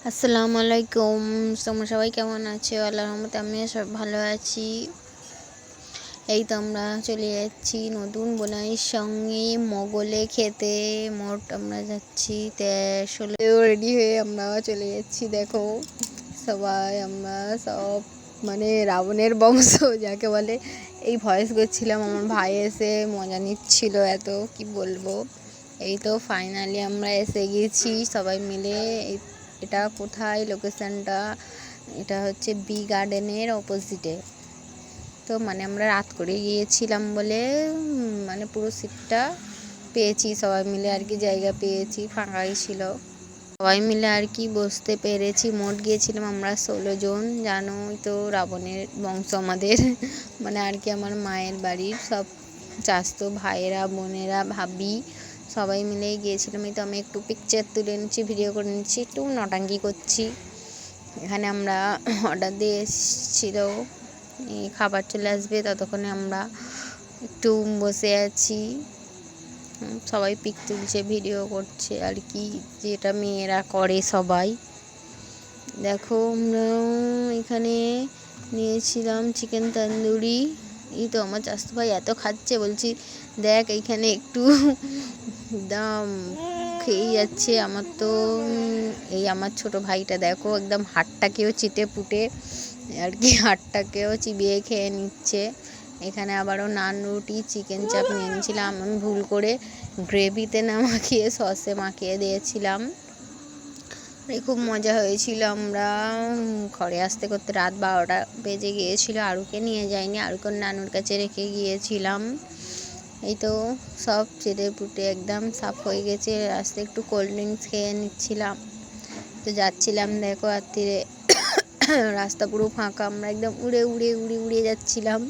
আসসালামু আলাইকুম। তোমরা সবাই কেমন আছো? আল্লাহর রহমতে আমিও সব ভালো আছি। এই তো আমরা চলে যাচ্ছি নতুন বোনাইয়ের সঙ্গে মোগলে খেতে। মোট আমরা যাচ্ছি 16 রেডি হয়ে আমরা চলে যাচ্ছি। দেখো সবাই আমরা সব মানে রাবণের বংশ যাকে বলে। এই ভয়েস করছিলাম, আমার ভাই এসে মজা নিচ্ছিল, এত কি বলবো। এই তো ফাইনালি আমরা এসে গেছি সবাই মিলে। এটা কোথায় লোকেশনটা? এটা হচ্ছে বি গার্ডেনের অপোজিটে। তো মানে আমরা রাত করে গিয়েছিলাম বলে মানে পুরো সিটটা পেয়েছি সবাই মিলে আর কি, জায়গা পেয়েছি, ফাঁকাই ছিল, সবাই মিলে আর কি বসতে পেরেছি। মোট গিয়েছিলাম আমরা 16 জন। জানোই তো রাবণের বংশ আমাদের মানে আর কি আমার মায়ের বাড়ির সব চাচাতো ভাইয়েরা, বোনেরা, ভাবি সবাই মিলেই গিয়েছিলাম। এই তো আমি একটু পিকচার তুলে নিচ্ছি, ভিডিও করে নিচ্ছি, একটু নটাঙ্কি করছি। এখানে আমরা অর্ডার দিয়ে এসেছিল, খাবার চলে আসবে, ততক্ষণে আমরা একটু বসে আছি। সবাই পিক তুলছে, ভিডিও করছে আর কি, যেটা মেয়েরা করে সবাই। দেখো আমরা এখানে নিয়েছিলাম চিকেন তন্দুরি। এই তো আমার চাচাতো ভাই এত খাচ্ছে, বলছি দেখ এইখানে একটু দাম খেয়েই যাচ্ছে। আমার তো এই আমার ছোট ভাইটা দেখো একদম হাড়টাকেও চিটে পুটে আর কি, হাড়টাকেও চিবিয়ে খেয়ে নিচ্ছে। এখানে আবারও নান, রুটি, চিকেন চাপ নিয়ে নিয়েছিলাম। আমি ভুল করে গ্রেভিতে না মাখিয়ে সসে মাখিয়ে দিয়েছিলাম। খুব মজা হয়েছিল। আমরা ঘরে আসতে করতে রাত 12টা বেজে গিয়েছিল। আরুকে নিয়ে যাইনি, আরুকে নানুর কাছে রেখে গিয়েছিলাম। এই তো সব চেটে পুটে একদম সাফ হয়ে গেছে। রাস্তায় একটু কোল্ড ড্রিঙ্কস খেয়ে নিচ্ছিলাম। তো যাচ্ছিলাম দেখো রাত্রিরে রাস্তা পুরো ফাঁকা, আমরা একদম উড়ে উড়ে উড়ে উড়ে যাচ্ছিলাম।